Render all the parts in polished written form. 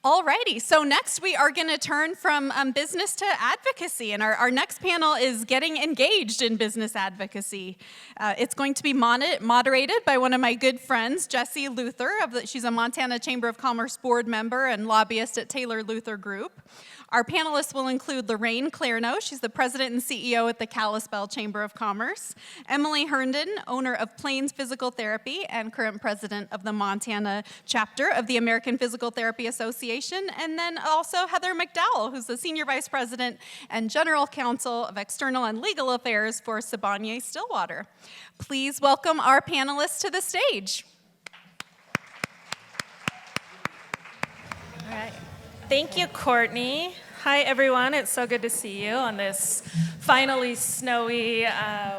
Alrighty, so next we are going to turn from business to advocacy, and our next panel is getting engaged in business advocacy. It's going to be moderated by one of my good friends, Jessie Luther. She's a Montana Chamber of Commerce board member and lobbyist at Taylor Luther Group. Our panelists will include Lorraine Clarno, she's the president and CEO at the Kalispell Chamber of Commerce, Emily Herndon, owner of Plains Physical Therapy and current president of the Montana chapter of the American Physical Therapy Association, and then also Heather McDowell, who's the senior vice president and general counsel of external and legal affairs for Siboney-Stillwater. Please welcome our panelists to the stage. All right. Thank you, Courtney. Hi, everyone. It's so good to see you on this finally snowy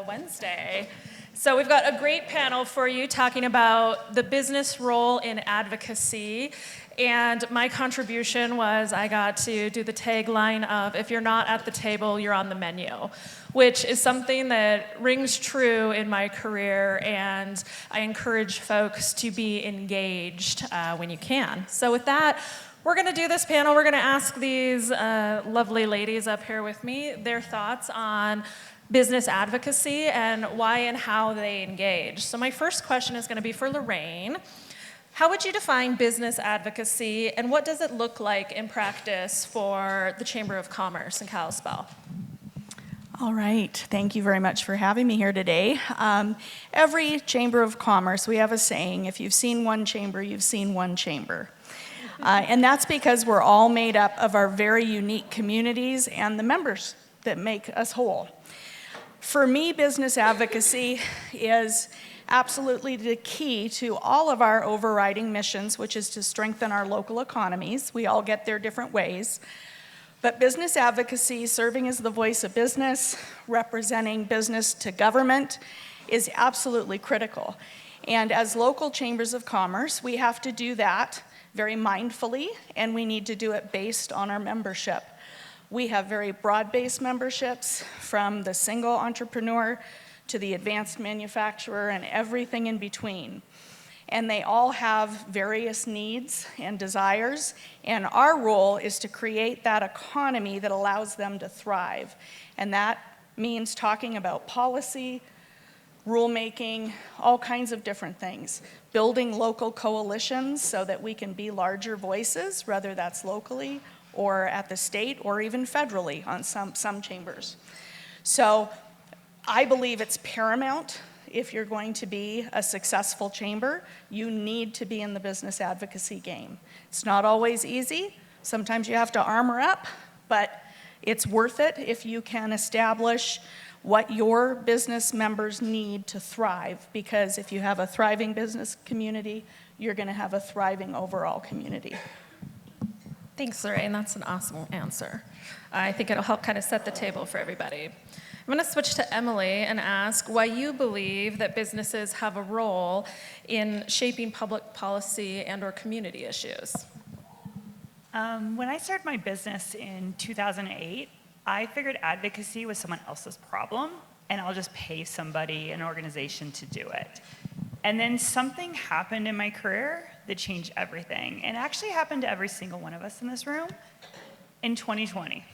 Wednesday. So we've got a great panel for you talking about the business role in advocacy. And my contribution was I got to do the tagline of, if you're not at the table, you're on the menu, which is something that rings true in my career, and I encourage folks to be engaged when you can. So with that, we're going to do this panel. We're going to ask these lovely ladies up here with me their thoughts on business advocacy and why and how they engage. So my first question is going to be for Lorraine. How would you define business advocacy, and what does it look like in practice for the Chamber of Commerce in Kalispell? All right, thank you very much for having me here today. Every Chamber of Commerce, we have a saying, if you've seen one chamber, you've seen one chamber. And that's because we're all made up of our very unique communities and the members that make us whole. For me, business advocacy is absolutely the key to all of our overriding missions, which is to strengthen our local economies. We all get there different ways. But business advocacy, serving as the voice of business, representing business to government, is absolutely critical. And as local chambers of commerce, we have to do that very mindfully, and we need to do it based on our membership. We have very broad-based memberships, from the single entrepreneur to the advanced manufacturer and everything in between. And they all have various needs and desires, and our role is to create that economy that allows them to thrive. And that means talking about policy, rulemaking, all kinds of different things. Building local coalitions so that we can be larger voices, whether that's locally or at the state or even federally on some chambers. So I believe it's paramount. If you're going to be a successful chamber, you need to be in the business advocacy game. It's not always easy. Sometimes you have to armor up, but it's worth it if you can establish what your business members need to thrive, because if you have a thriving business community, you're going to have a thriving overall community. Thanks, Lorraine. That's an awesome answer. I think it'll help kind of set the table for everybody. I'm going to switch to Emily and ask why you believe that businesses have a role in shaping public policy and/or community issues. When I started my business in 2008, I figured advocacy was someone else's problem, and I'll just pay somebody, an organization, to do it. And then something happened in my career that changed everything. And it actually happened to every single one of us in this room in 2020.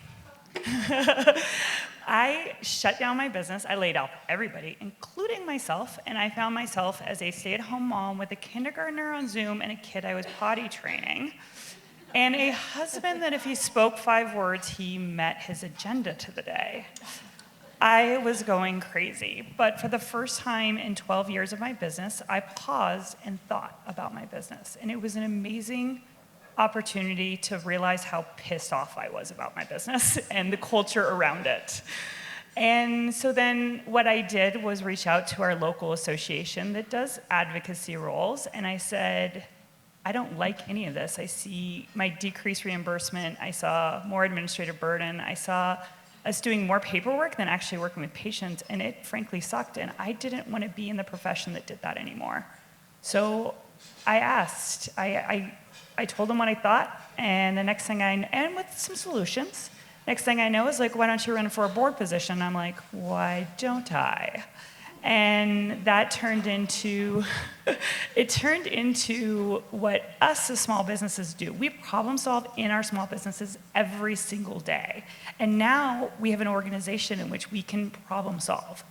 I shut down my business. I laid off everybody, including myself, and I found myself as a stay-at-home mom with a kindergartner on Zoom and a kid I was potty training, and a husband that if he spoke 5 words, he met his agenda to the day. I was going crazy, but for the first time in 12 years of my business, I paused and thought about my business, and it was an amazing opportunity to realize how pissed off I was about my business and the culture around it. And so then what I did was reach out to our local association that does advocacy roles, and I said, I don't like any of this. I see my decreased reimbursement. I saw more administrative burden. I saw us doing more paperwork than actually working with patients, and it frankly sucked, and I didn't want to be in the profession that did that anymore. So I asked, I told them what I thought, and the next thing and with some solutions, next thing I know is like, why don't you run for a board position? I'm like, why don't I? And that turned into, it turned into what us as small businesses do. We problem solve in our small businesses every single day. And now we have an organization in which we can problem solve.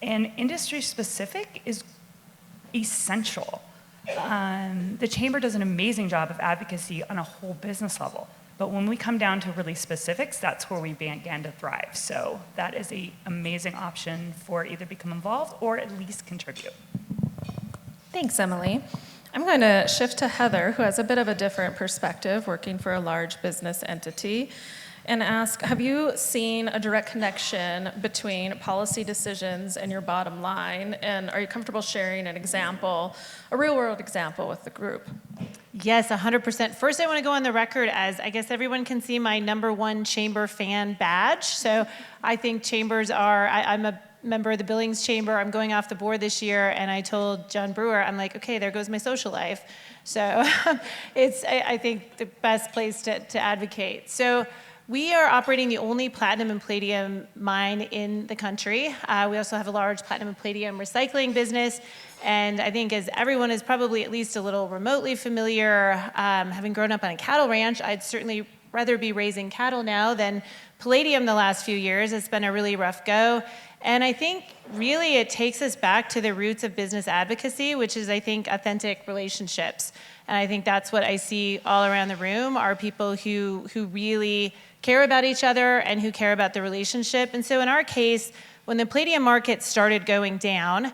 And industry specific is essential. The Chamber does an amazing job of advocacy on a whole business level. But when we come down to really specifics, that's where we began to thrive. So that is an amazing option for either become involved or at least contribute. Thanks, Emily. I'm going to shift to Heather, who has a bit of a different perspective, working for a large business entity, and ask, have you seen a direct connection between policy decisions and your bottom line? And are you comfortable sharing an example, a real-world example with the group? Yes, 100%. First, I want to go on the record as I guess everyone can see my #1 Chamber fan badge. So I think chambers are, I'm a member of the Billings Chamber. I'm going off the board this year, and I told John Brewer, I'm like, okay, there goes my social life. So it's, I think, the best place to advocate. So we are operating the only platinum and palladium mine in the country. We also have a large platinum and palladium recycling business. And I think as everyone is probably at least a little remotely familiar, having grown up on a cattle ranch, I'd certainly rather be raising cattle now than palladium the last few years. It's been a really rough go. And I think really it takes us back to the roots of business advocacy, which is, I think, authentic relationships. And I think that's what I see all around the room are people who really care about each other and who care about the relationship. And so in our case, when the palladium market started going down,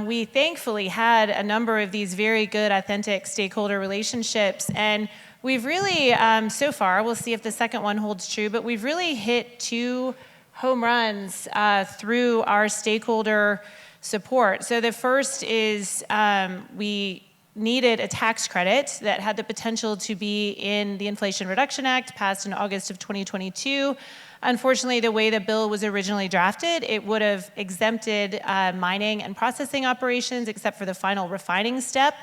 we thankfully had a number of these very good, authentic stakeholder relationships. And we've really, so far, we'll see if the second one holds true, but we've really hit 2 home runs through our stakeholder support. So the first is we needed a tax credit that had the potential to be in the Inflation Reduction Act, passed in August of 2022. Unfortunately, the way the bill was originally drafted, it would have exempted mining and processing operations except for the final refining step.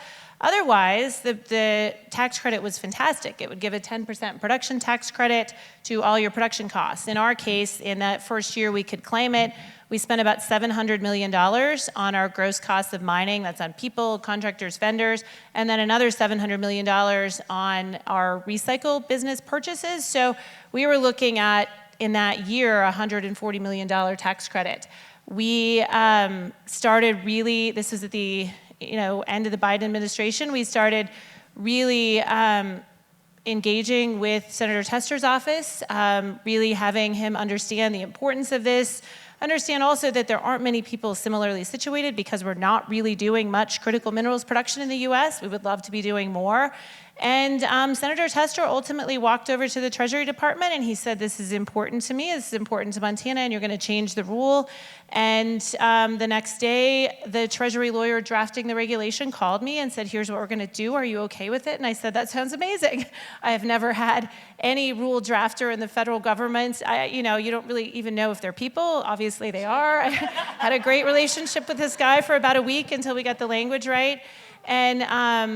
Otherwise, the tax credit was fantastic. It would give a 10% production tax credit to all your production costs. In our case, in that first year we could claim it, we spent about $700 million on our gross costs of mining. That's on people, contractors, vendors, and then another $700 million on our recycle business purchases. So we were looking at, in that year, a $140 million tax credit. We started really, this was at the end of the Biden administration, we started really engaging with Senator Tester's office, really having him understand the importance of this, understand also that there aren't many people similarly situated because we're not really doing much critical minerals production in the US. We would love to be doing more. And Senator Tester ultimately walked over to the Treasury Department and he said, this is important to me, this is important to Montana, and you're going to change the rule. And the next day, the Treasury lawyer drafting the regulation called me and said, here's what we're going to do. Are you okay with it? And I said, that sounds amazing. I have never had any rule drafter in the federal government. You don't really even know if they're people. Obviously they are. I had a great relationship with this guy for about a week until we got the language right. And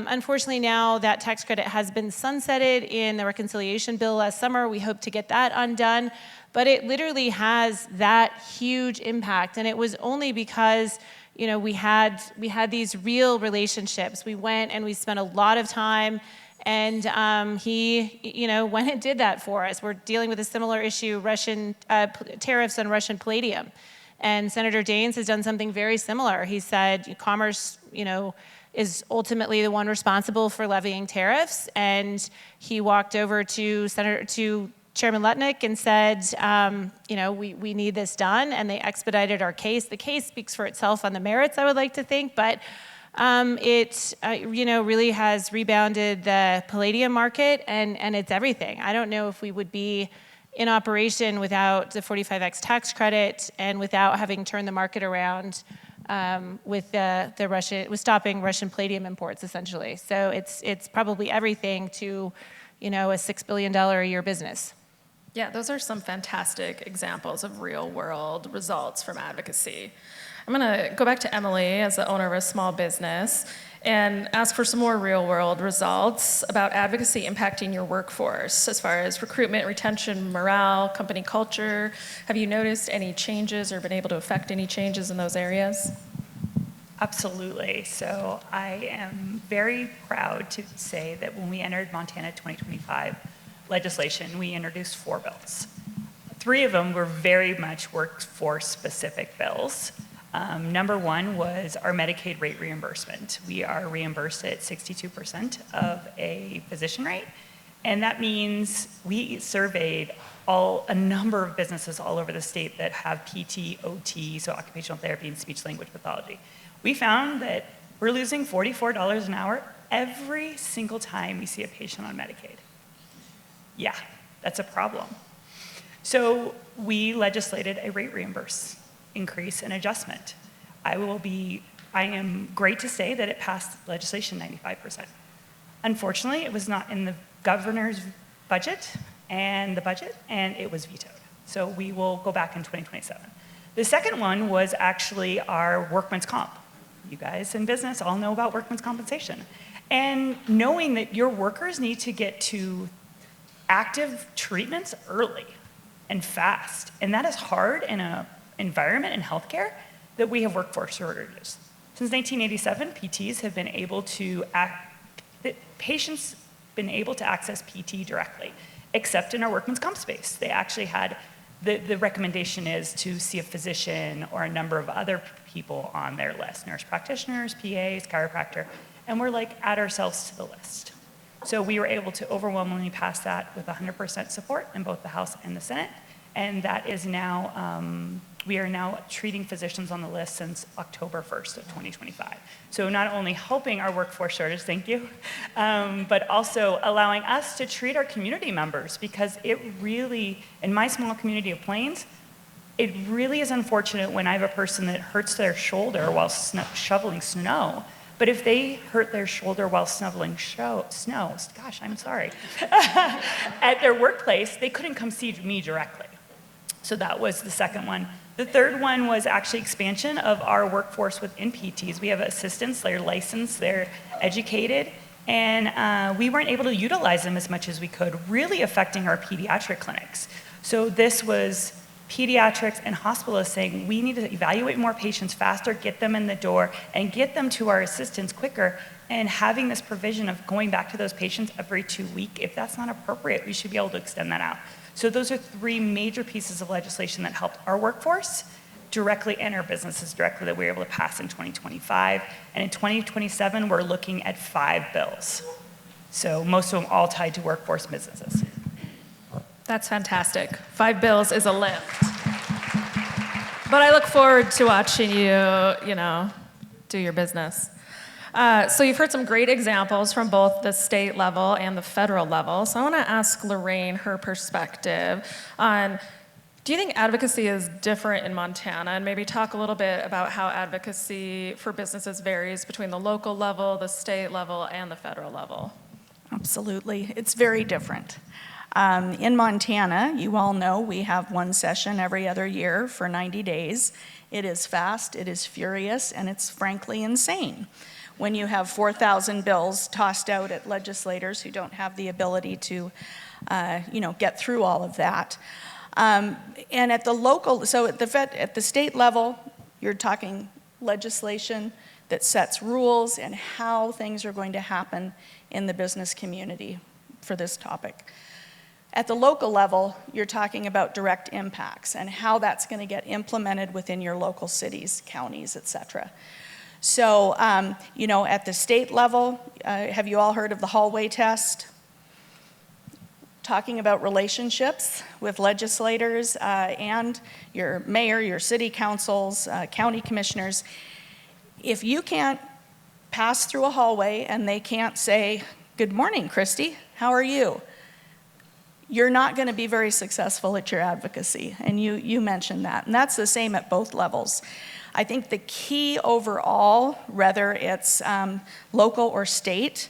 unfortunately now that tax credit has been sunsetted in the reconciliation bill last summer. We hope to get that undone. But it literally has that huge impact. And it was only because we had these real relationships. We went and we spent a lot of time, and he went and did that for us. We're dealing with a similar issue, Russian tariffs on Russian palladium. And Senator Daines has done something very similar. He said commerce, is ultimately the one responsible for levying tariffs. And he walked over to Chairman Lutnick and said, we need this done. And they expedited our case. The case speaks for itself on the merits, I would like to think, but it really has rebounded the palladium market, and it's everything. I don't know if we would be in operation without the 45X tax credit and without having turned the market around with stopping Russian palladium imports, essentially. So it's probably everything to, a $6 billion a year business. Yeah, those are some fantastic examples of real-world results from advocacy. I'm going to go back to Emily as the owner of a small business and ask for some more real-world results about advocacy impacting your workforce as far as recruitment, retention, morale, company culture. Have you noticed any changes or been able to affect any changes in those areas? Absolutely. So I am very proud to say that when we entered Montana 2025 legislation, we introduced 4 bills. 3 of them were very much workforce-specific bills. Number 1 was our Medicaid rate reimbursement. We are reimbursed at 62% of a physician rate, and that means we surveyed a number of businesses all over the state that have PT, OT, so occupational therapy and speech-language pathology. We found that we're losing $44 an hour every single time we see a patient on Medicaid. Yeah, that's a problem. So we legislated a rate reimburse increase and adjustment. I am great to say that it passed legislation 95%. Unfortunately, it was not in the governor's budget, and it was vetoed. So we will go back in 2027. The second one was actually our workman's comp. You guys in business all know about workman's compensation. And knowing that your workers need to get to active treatments early and fast. And that is hard in an environment in healthcare that we have workforce shortages. Since 1987, PTs have been able to, patients been able to access PT directly, except in our workman's comp space. They actually had, the recommendation is to see a physician or a number of other people on their list, nurse practitioners, PAs, chiropractor, and we're like, add ourselves to the list. So we were able to overwhelmingly pass that with 100% support in both the House and the Senate, and that is now, we are now treating physicians on the list since October 1st of 2025. So not only helping our workforce shortage, thank you, but also allowing us to treat our community members, because it really, in my small community of Plains, it really is unfortunate when I have a person that hurts their shoulder while shoveling snow. But if they hurt their shoulder while shoveling snow, gosh, I'm sorry, at their workplace, they couldn't come see me directly. So that was the second one. The third one was actually expansion of our workforce within PTs. We have assistants, they're licensed, they're educated, and we weren't able to utilize them as much as we could, really affecting our pediatric clinics. So this was pediatrics and hospitalists saying, we need to evaluate more patients faster, get them in the door, and get them to our assistants quicker, and having this provision of going back to those patients every 2 weeks, if that's not appropriate, we should be able to extend that out. So those are 3 major pieces of legislation that helped our workforce directly and our businesses directly that we were able to pass in 2025. And in 2027, we're looking at 5 bills. So most of them all tied to workforce businesses. That's fantastic. 5 bills is a lift. But I look forward to watching you, do your business. So you've heard some great examples from both the state level and the federal level. So I want to ask Lorraine her perspective on, do you think advocacy is different in Montana? And maybe talk a little bit about how advocacy for businesses varies between the local level, the state level, and the federal level. Absolutely. It's very different. In Montana, you all know we have one session every other year for 90 days. It is fast, it is furious, and it's frankly insane when you have 4,000 bills tossed out at legislators who don't have the ability to, get through all of that. And at the local, so at the state level, you're talking legislation that sets rules and how things are going to happen in the business community for this topic. At the local level, you're talking about direct impacts and how that's going to get implemented within your local cities, counties, et cetera. So, at the state level, have you all heard of the hallway test? Talking about relationships with legislators and your mayor, your city councils, county commissioners. If you can't pass through a hallway and they can't say, "Good morning, Christy, how are you?" you're not going to be very successful at your advocacy, and you mentioned that. And that's the same at both levels. I think the key overall, whether it's local or state,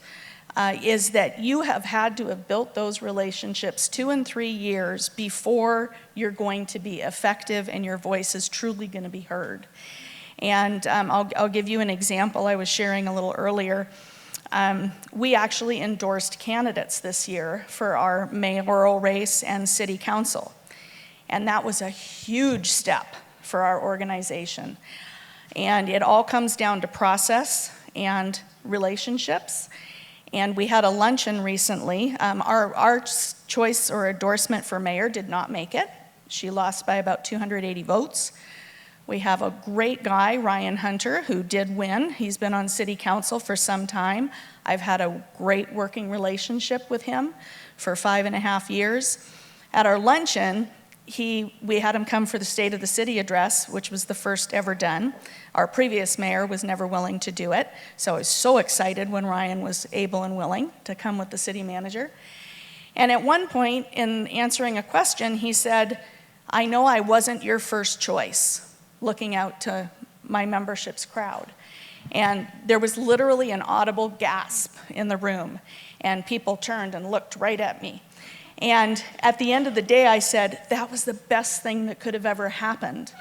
is that you have had to have built those relationships 2 and 3 years before you're going to be effective and your voice is truly going to be heard. And I'll give you an example I was sharing a little earlier. We actually endorsed candidates this year for our mayoral race and city council. And that was a huge step for our organization. And it all comes down to process and relationships. And we had a luncheon recently. Our choice or endorsement for mayor did not make it. She lost by about 280 votes. We have a great guy, Ryan Hunter, who did win. He's been on city council for some time. I've had a great working relationship with him for 5.5 years. At our luncheon, we had him come for the State of the City address, which was the first ever done. Our previous mayor was never willing to do it, so I was so excited when Ryan was able and willing to come with the city manager. And at one point, in answering a question, he said, "I know I wasn't your first choice," looking out to my membership's crowd. And there was literally an audible gasp in the room, and people turned and looked right at me. And at the end of the day, I said, that was the best thing that could have ever happened,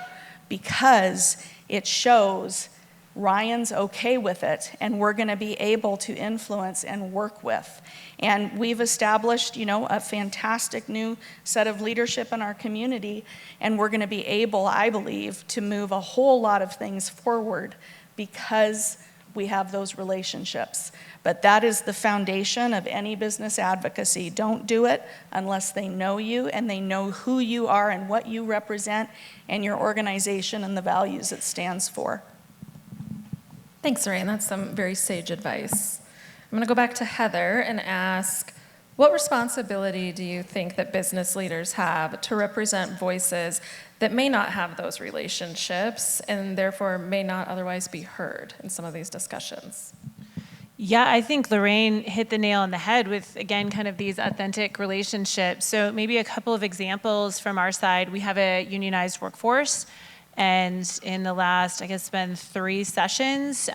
because it shows Ryan's okay with it, and we're going to be able to influence and work with. And we've established, a fantastic new set of leadership in our community, and we're going to be able, I believe, to move a whole lot of things forward because we have those relationships. But that is the foundation of any business advocacy. Don't do it unless they know you and they know who you are and what you represent and your organization and the values it stands for. Thanks, Rain. That's some very sage advice. I'm going to go back to Heather and ask, what responsibility do you think that business leaders have to represent voices that may not have those relationships and therefore may not otherwise be heard in some of these discussions? Yeah, I think Lorraine hit the nail on the head with, again, kind of these authentic relationships. So maybe a couple of examples from our side. We have a unionized workforce. And in the last, I guess it's been 3 sessions,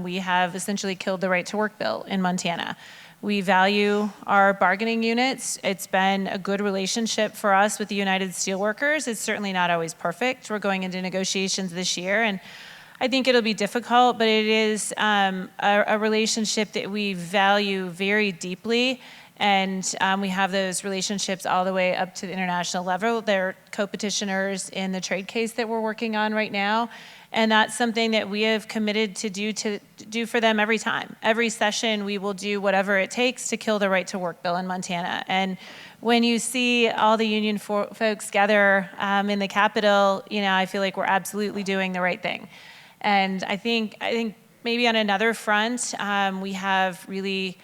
we have essentially killed the right to work bill in Montana. We value our bargaining units. It's been a good relationship for us with the United Steelworkers. It's certainly not always perfect. We're going into negotiations this year, and I think it'll be difficult, but it is a relationship that we value very deeply. And we have those relationships all the way up to the international level. They're co-petitioners in the trade case that we're working on right now. And that's something that we have committed to do for them every time. Every session, we will do whatever it takes to kill the right to work bill in Montana. And when you see all the union folks gather in the Capitol, I feel like we're absolutely doing the right thing. And I think maybe on another front, we have really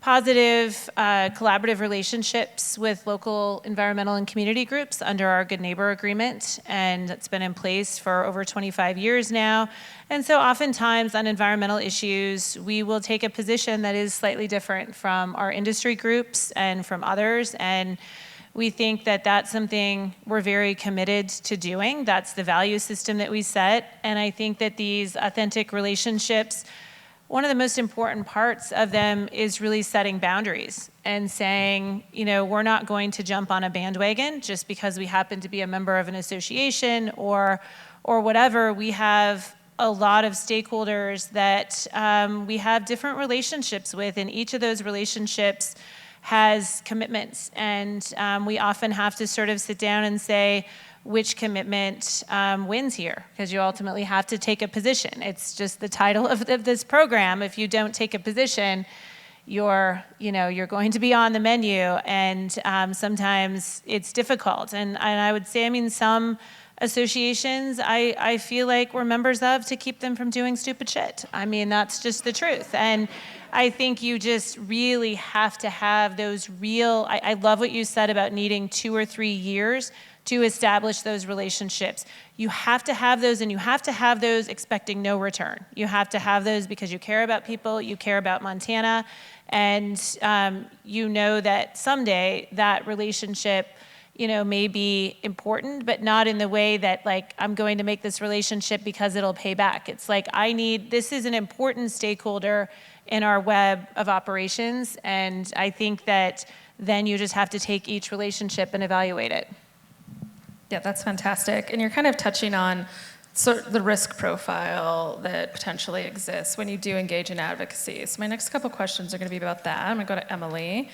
positive collaborative relationships with local environmental and community groups under our Good Neighbor Agreement, and it's been in place for over 25 years now. And so oftentimes on environmental issues, we will take a position that is slightly different from our industry groups and from others, and we think that that's something we're very committed to doing. That's the value system that we set, and I think that these authentic relationships, one of the most important parts of them is really setting boundaries and saying, we're not going to jump on a bandwagon just because we happen to be a member of an association or whatever. We have a lot of stakeholders that we have different relationships with, and each of those relationships has commitments. And we often have to sort of sit down and say, which commitment wins here, because you ultimately have to take a position. It's just the title of this program. If you don't take a position, you're going to be on the menu, and sometimes it's difficult. And I would say, some associations I feel like we're members of to keep them from doing stupid shit. That's just the truth. And I think you just really have to have those real, I love what you said about needing 2 or 3 years to establish those relationships. You have to have those, and you have to have those expecting no return. You have to have those because you care about people, you care about Montana, and that someday that relationship may be important, but not in the way that I'm going to make this relationship because it'll pay back. It's this is an important stakeholder in our web of operations, and I think that then you just have to take each relationship and evaluate it. Yeah, that's fantastic. And you're kind of touching on sort of the risk profile that potentially exists when you do engage in advocacy. So my next couple questions are going to be about that. I'm going to go to Emily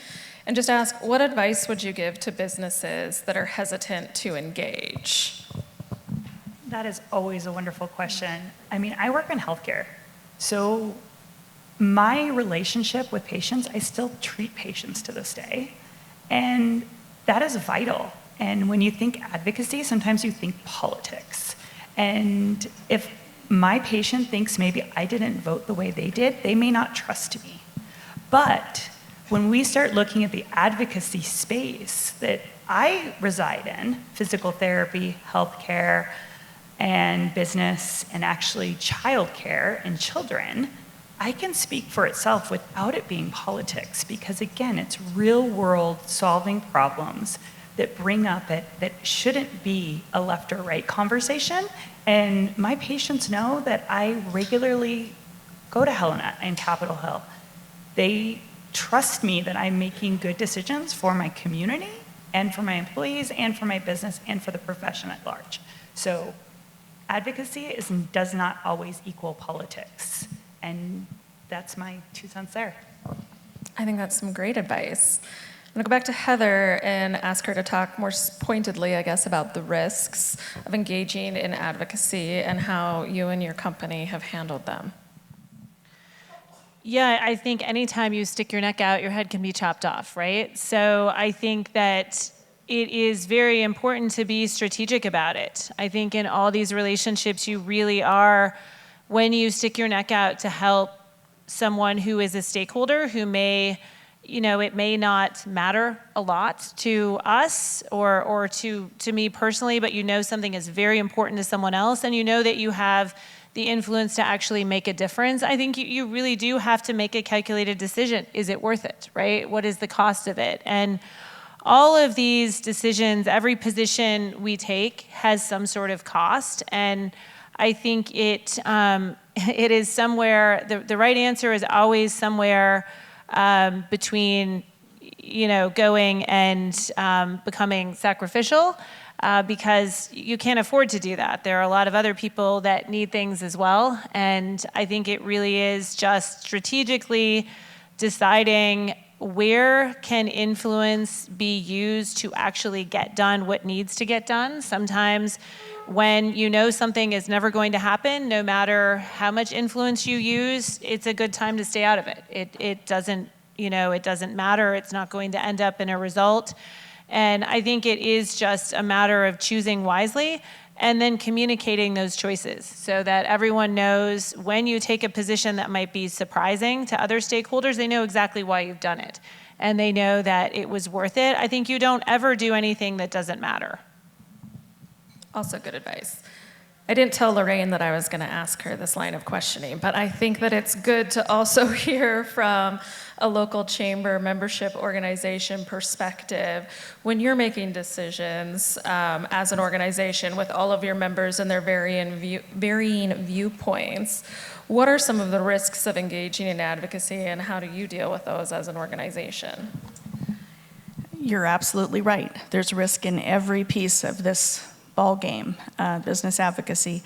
and just ask, what advice would you give to businesses that are hesitant to engage? That is always a wonderful question. I mean, I work in healthcare, so my relationship with patients, I still treat patients to this day, and that is vital. And when you think advocacy, sometimes you think politics. And if my patient thinks maybe I didn't vote the way they did, they may not trust me. But when we start looking at the advocacy space that I reside in, physical therapy, healthcare, and business, and actually childcare and children, I can speak for itself without it being politics, because again, it's real world solving problems that bring up it that shouldn't be a left or right conversation. And my patients know that I regularly go to Helena and Capitol Hill. They trust me that I'm making good decisions for my community and for my employees and for my business and for the profession at large. So advocacy does not always equal politics. And that's my 2 cents there. I think that's some great advice. I'm going to go back to Heather and ask her to talk more pointedly, I guess, about the risks of engaging in advocacy and how you and your company have handled them. Yeah, I think anytime you stick your neck out, your head can be chopped off, right? So I think that it is very important to be strategic about it. I think in all these relationships, you really are, when you stick your neck out to help someone who is a stakeholder who may, it may not matter a lot to us or to me personally, but something is very important to someone else, and that you have the influence to actually make a difference. I think you really do have to make a calculated decision. Is it worth it, right? What is the cost of it? And all of these decisions, every position we take has some sort of cost, and I think it is somewhere, the right answer is always somewhere between, going and becoming sacrificial, because you can't afford to do that. There are a lot of other people that need things as well, and I think it really is just strategically deciding where can influence be used to actually get done what needs to get done. Sometimes when something is never going to happen, no matter how much influence you use, it's a good time to stay out of it. It doesn't, it doesn't matter. It's not going to end up in a result. And I think it is just a matter of choosing wisely and then communicating those choices so that everyone knows when you take a position that might be surprising to other stakeholders, they know exactly why you've done it. And they know that it was worth it. I think you don't ever do anything that doesn't matter. Also good advice. I didn't tell Lorraine that I was going to ask her this line of questioning, but I think that it's good to also hear from a local chamber membership organization perspective when you're making decisions as an organization with all of your members and their varying viewpoints. What are some of the risks of engaging in advocacy, and how do you deal with those as an organization? You're absolutely right. There's risk in every piece of this ball game, business advocacy.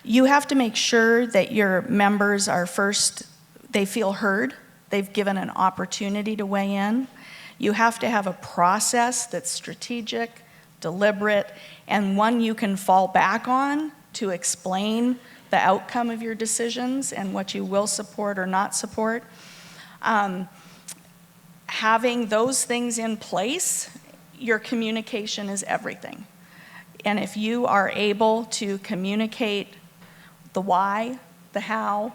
You have to make sure that your members are first, they feel heard, they've given an opportunity to weigh in. You have to have a process that's strategic, deliberate, and one you can fall back on to explain the outcome of your decisions and what you will support or not support. Having those things in place, your communication is everything. And if you are able to communicate the why, the how,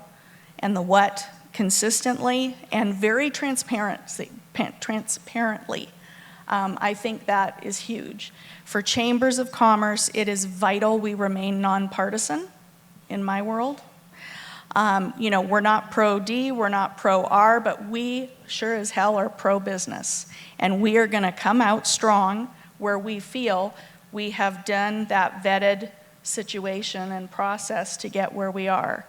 and the what consistently and very transparently, I think that is huge. For chambers of commerce, it is vital we remain nonpartisan in my world. We're not pro-D, we're not pro-R, but we sure as hell are pro-business. And we are gonna come out strong where we feel we have done that vetted situation and process to get where we are.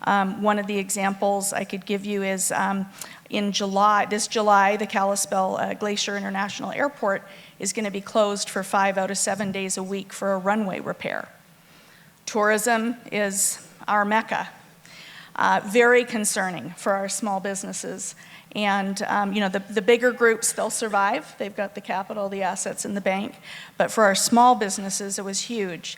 One of the examples I could give you is in July, this July, the Kalispell Glacier International Airport is going to be closed for 5 out of 7 days a week for a runway repair. Tourism is our mecca. Very concerning for our small businesses. And the bigger groups, they'll survive. They've got the capital, the assets in the bank. But for our small businesses, it was huge.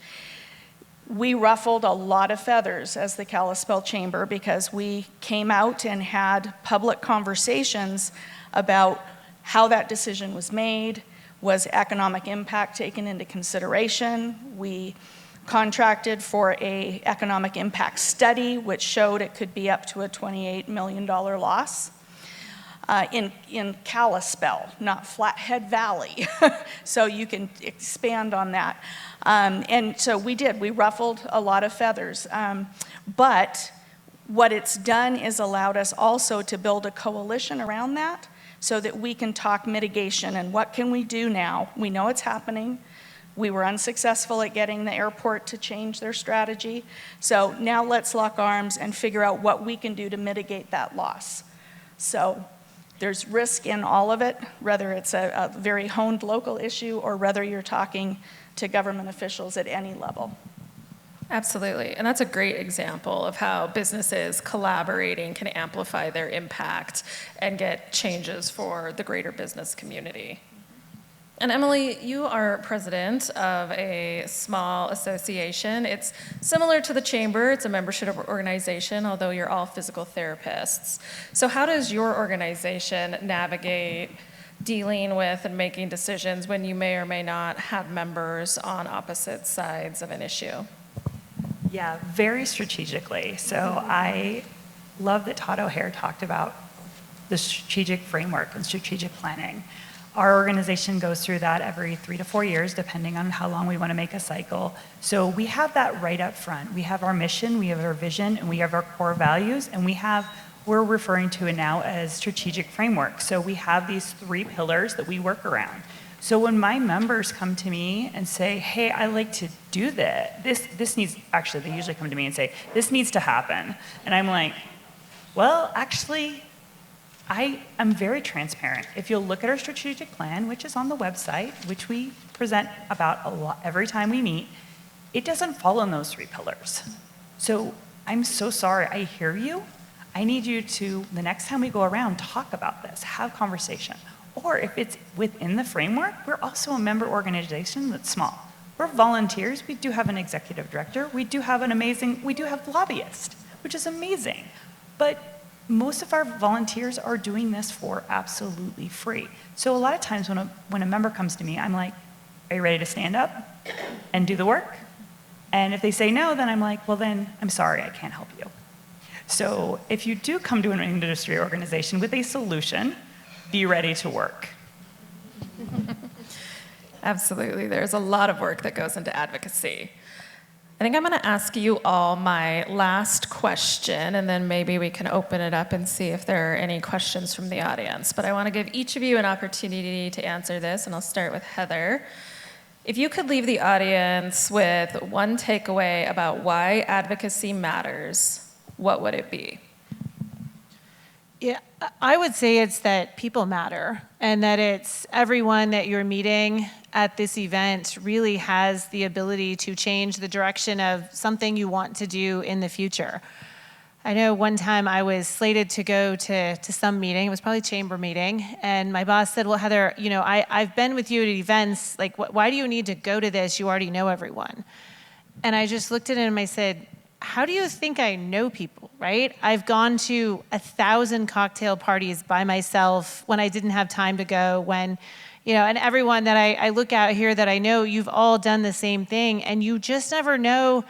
We ruffled a lot of feathers as the Kalispell Chamber because we came out and had public conversations about how that decision was made. Was economic impact taken into consideration? We contracted for an economic impact study, which showed it could be up to a $28 million loss in Kalispell, not Flathead Valley. So you can expand on that. And so we did. We ruffled a lot of feathers. But what it's done is allowed us also to build a coalition around that so that we can talk mitigation and what can we do now. We know it's happening. We were unsuccessful at getting the airport to change their strategy. So now let's lock arms and figure out what we can do to mitigate that loss. So there's risk in all of it, whether it's a very honed local issue or whether you're talking to government officials at any level. Absolutely. And that's a great example of how businesses collaborating can amplify their impact and get changes for the greater business community. And Emily, you are president of a small association. It's similar to the Chamber. It's a membership organization, although you're all physical therapists. So how does your organization navigate dealing with and making decisions when you may or may not have members on opposite sides of an issue? Yeah, very strategically. So I love that Todd O'Hare talked about the strategic framework and strategic planning. Our organization goes through that every 3 to 4 years, depending on how long we want to make a cycle. So we have that right up front. We have our mission, we have our vision, and we have our core values, and we're referring to it now as strategic framework. So we have these 3 pillars that we work around. So when my members come to me and say, hey, I like to do this needs, actually, they usually come to me and say, this needs to happen. And I'm like, well, actually, I am very transparent. If you'll look at our strategic plan, which is on the website, which we present about a lot every time we meet, it doesn't fall on those 3 pillars. So I'm so sorry, I hear you. I need you to, the next time we go around, talk about this, have conversation. Or if it's within the framework, we're also a member organization that's small. We're volunteers. We do have an executive director. We do have lobbyists, which is amazing. But most of our volunteers are doing this for absolutely free. So a lot of times when a member comes to me, I'm like, are you ready to stand up and do the work? And if they say no, then I'm like, well then, I'm sorry, I can't help you. So if you do come to an industry organization with a solution, be ready to work. Absolutely. There's a lot of work that goes into advocacy. I think I'm going to ask you all my last question, and then maybe we can open it up and see if there are any questions from the audience. But I want to give each of you an opportunity to answer this, and I'll start with Heather. If you could leave the audience with one takeaway about why advocacy matters, what would it be? Yeah, I would say it's that people matter and that it's everyone that you're meeting at this event really has the ability to change the direction of something you want to do in the future. I know one time I was slated to go to some meeting, it was probably a chamber meeting, and my boss said, well, Heather, I've been with you at events, like, why do you need to go to this? You already know everyone. And I just looked at him and I said, how do you think I know people, right? I've gone to 1,000 cocktail parties by myself when I didn't have time to go, when, and everyone that I look out here that I know, you've all done the same thing, and you just never know,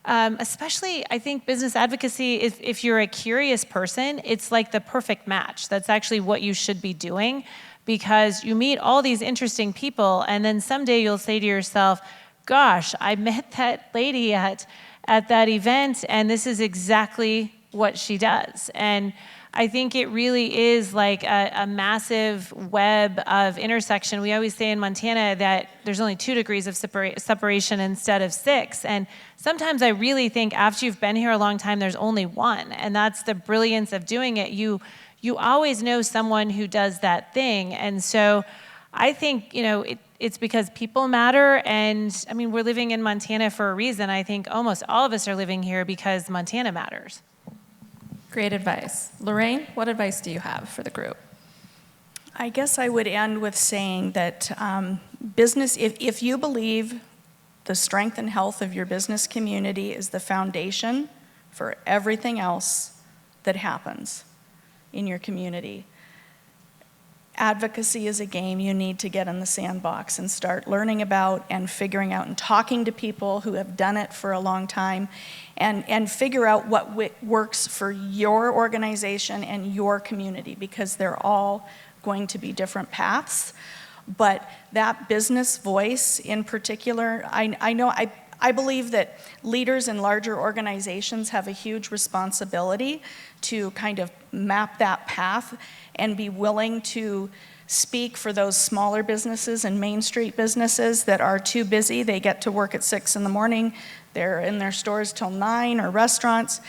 especially, I think business advocacy, if you're a curious person, it's like the perfect match. That's actually what you should be doing, because you meet all these interesting people, and then someday you'll say to yourself, gosh, I met that lady at that event, and this is exactly what she does. And I think it really is like a massive web of intersection. We always say in Montana that there's only 2 degrees of separation instead of 6. And sometimes I really think after you've been here a long time, there's only 1. And that's the brilliance of doing it. You always know someone who does that thing. And so I think, it's because people matter, and I mean, we're living in Montana for a reason. I think almost all of us are living here because Montana matters. Great advice. Lorraine, what advice do you have for the group? I guess I would end with saying that business, if you believe The strength and health of your business community is the foundation for everything else that happens in your community. Advocacy is a game you need to get in the sandbox and start learning about and figuring out and talking to people who have done it for a long time and figure out what works for your organization and your community, because they're all going to be different paths. But that business voice in particular, I believe that leaders in larger organizations have a huge responsibility to kind of map that path and be willing to speak for those smaller businesses and Main Street businesses that are too busy. They get to work at 6 in the morning, they're in their stores till 9, or restaurants.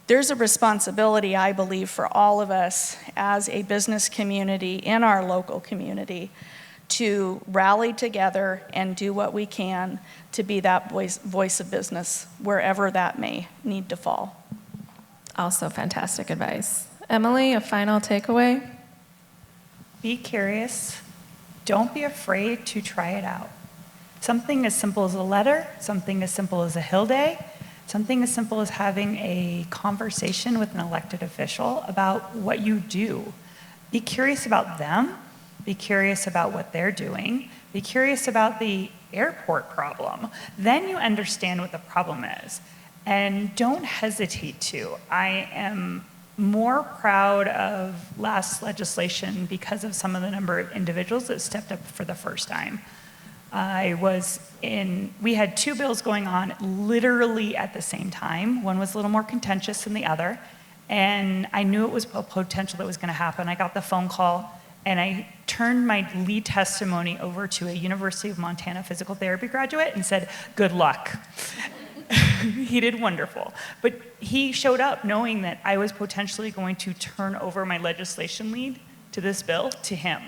There's a responsibility, I believe, for all of us as a business community in our local community to rally together and do what we can to be that voice of business wherever that may need to fall. Also fantastic advice. Emily, a final takeaway? Be curious. Don't be afraid to try it out. Something as simple as a letter, something as simple as a Hill Day, something as simple as having a conversation with an elected official about what you do. Be curious about them. Be curious about what they're doing. Be curious about the airport problem. Then you understand what the problem is. And don't hesitate to. I am more proud of last legislation because of some of the number of individuals that stepped up for the first time. We had 2 bills going on literally at the same time. One was a little more contentious than the other. And I knew it was a potential that was going to happen. I got the phone call, and I turned my lead testimony over to a University of Montana physical therapy graduate and said, good luck. He did wonderful. But he showed up knowing that I was potentially going to turn over my legislation lead to this bill to him.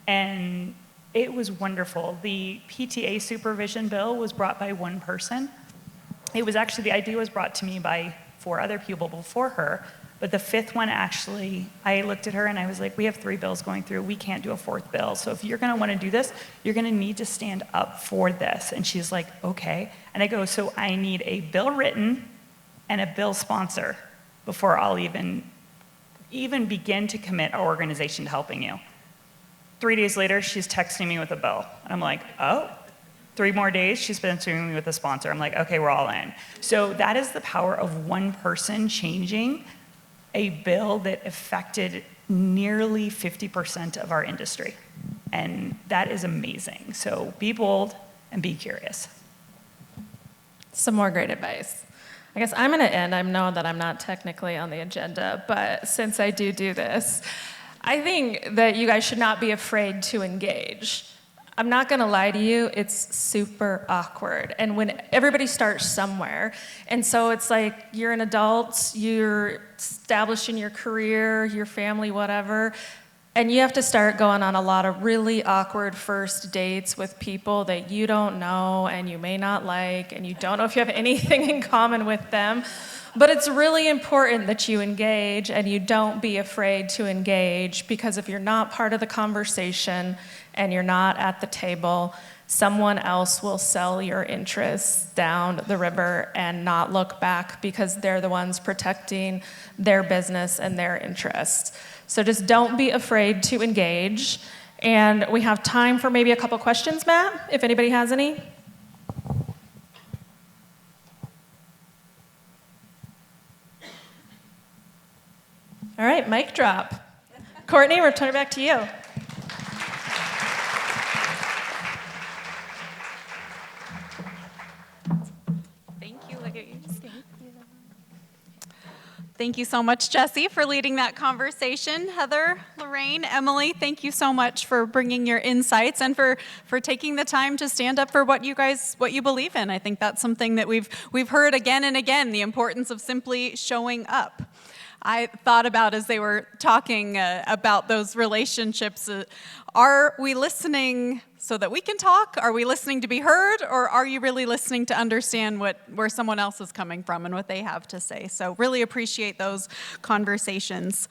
And it was wonderful. The PTA supervision bill was brought by one person. It was actually, the idea was brought to me by 4 other people before her. But the 5th one, actually, I looked at her and I was like, we have 3 bills going through. We can't do a 4th bill. So if you're going to want to do this, you're going to need to stand up for this. And she's like, okay. And I go, so I need a bill written and a bill sponsor before I'll even begin to commit our organization to helping you. 3 days later, she's texting me with a bill. And I'm like, oh. 3 more days, she's been texting me with a sponsor. I'm like, okay, we're all in. So that is the power of one person changing a bill that affected nearly 50% of our industry. And that is amazing. So be bold and be curious. Some more great advice. I guess I'm going to end. I know that I'm not technically on the agenda, but since I do this, I think that you guys should not be afraid to engage. I'm not going to lie to you, it's super awkward. And when everybody starts somewhere, and so it's like you're an adult, you're establishing your career, your family, whatever, and you have to start going on a lot of really awkward first dates with people that you don't know and you may not like, and you don't know if you have anything in common with them. But it's really important that you engage and you don't be afraid to engage, because if you're not part of the conversation and you're not at the table, someone else will sell your interests down the river and not look back, because they're the ones protecting their business and their interests. So just don't be afraid to engage. And we have time for maybe a couple questions, Matt, if anybody has any. All right, mic drop. Courtney, we're turning back to you. Thank you, ladies. Thank you so much, Jesse, for leading that conversation. Heather, Lorraine, Emily, thank you so much for bringing your insights and for taking the time to stand up for what you believe in. I think that's something that we've heard again and again, the importance of simply showing up. I thought about, as they were talking about those relationships, are we listening so that we can talk? Are we listening to be heard? Or are you really listening to understand where someone else is coming from and what they have to say? So really appreciate those conversations.